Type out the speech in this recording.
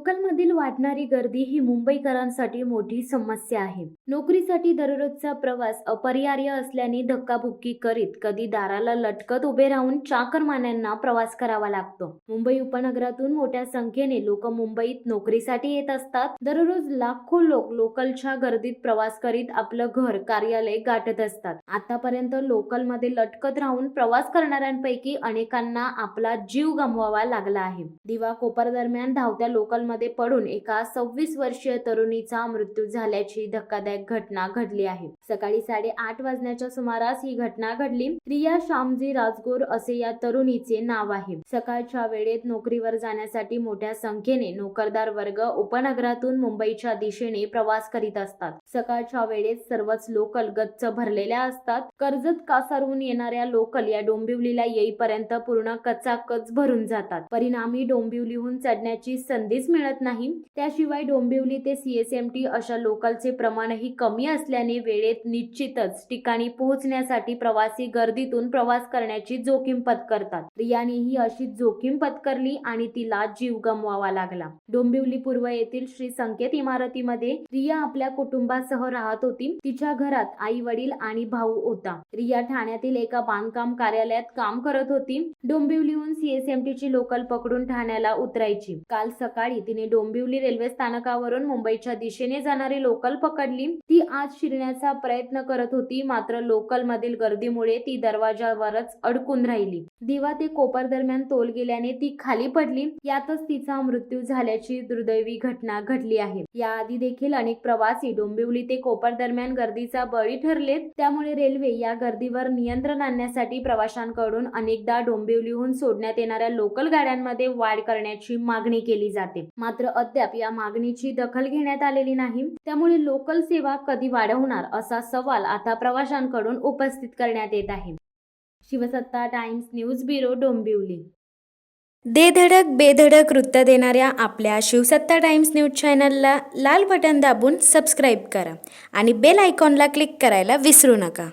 लोकलमधील वाढणारी गर्दी ही मुंबईकरांसाठी मोठी समस्या आहे. नोकरीसाठी दररोजचा प्रवास अपरिहार्य असल्याने धक्काबुक्की करीत कधी दाराला लटकत उभे राहून चाकरमान्यांना प्रवास करावा लागतो. मुंबई उपनगरातून मोठ्या संख्येने लोक मुंबईत नोकरीसाठी येत असतात. दररोज लाखो लोक लोकलच्या गर्दीत प्रवास करीत आपलं घर कार्यालय गाठत असतात. आतापर्यंत लोकलमध्ये लटकत राहून प्रवास करणाऱ्यांपैकी अनेकांना आपला जीव गमवावा लागला आहे. दिवा कोपर दरम्यान धावत्या लोकलमध्ये पडून एका 26 वर्षीय तरुणीचा मृत्यू झाल्याची धक्कादायक घटना घडली आहे. सकाळी 8:30 वाजण्याच्या सुमारास ही घटना घडली. रिया श्यामजी राजगोर असे या तरुणीचे नाव आहे. सकाळच्या वेळेत नोकरीवर जाण्यासाठी मोठ्या संख्येने नोकरदार वर्ग उपनगरातून मुंबईच्या दिशेने प्रवास करीत असतात. सकाळच्या वेळेत सर्वच लोकल गच्च भरलेल्या असतात. कर्जत कासारहून येणाऱ्या लोकल या डोंबिवलीला येईपर्यंत पूर्ण कचाकच भरून जातात. परिणामी डोंबिवलीहून चढण्याची संधीच मिळत नाही. त्याशिवाय डोंबिवली ते CSMT अशा लोकलचे प्रमाणही कमी असल्याने वेळेत निश्चितच ठिकाणी पोहोचण्यासाठी प्रवासी गर्दीतून प्रवास करण्याची जोखीम पत्करतात. रियाने ही अशी जोखीम पत्करली आणि तिला जीव गमवावा लागला. डोंबिवली पूर्व येथील श्री संकेत इमारतीमध्ये रिया आपल्या कुटुंबासह राहत होती. तिच्या घरात आई वडील आणि भाऊ होता. रिया ठाण्यातील एका बांधकाम कार्यालयात काम करत होती. डोंबिवलीहून CSMT ची लोकल पकडून ठाण्याला उतरायची. काल सकाळी तिने डोंबिवली रेल्वे स्थानकावरून मुंबईच्या दिशेने जाणारी लोकल पकडली. ती आत शिरण्याचा प्रयत्न करत होती, मात्र लोकल मधील गर्दीमुळे ती दरवाजावरच अडकून राहिली. दिवा ते कोपर दरम्यान तोल गेल्याने ती खाली पडली. यातच तिचा मृत्यू झाल्याची दुर्दैवी घटना घडली आहे. याआधी देखील अनेक प्रवासी डोंबिवली ते कोपर दरम्यान गर्दीचा बळी ठरलेत. त्यामुळे रेल्वे या गर्दीवर नियंत्रण आणण्यासाठी प्रवाशांकडून अनेकदा डोंबिवलीहून सोडण्यात येणाऱ्या लोकल गाड्यांमध्ये वाढ करण्याची मागणी केली जाते. मात्र अद्याप या मागणीची दखल घेण्यात आलेली नाही. त्यामुळे लोकल सेवा कधी वाढवणार असा सवाल आता प्रवाशांकडून उपस्थित करण्यात येत आहे. शिवसत्ता टाइम्स न्यूज ब्युरो, डोंबिवली. दे धडक बेधडक वृत्त देणाऱ्या आपल्या शिवसत्ता टाइम्स न्यूज चॅनलला लाल बटन दाबून सबस्क्राईब करा आणि बेल आयकॉनला क्लिक करायला विसरू नका.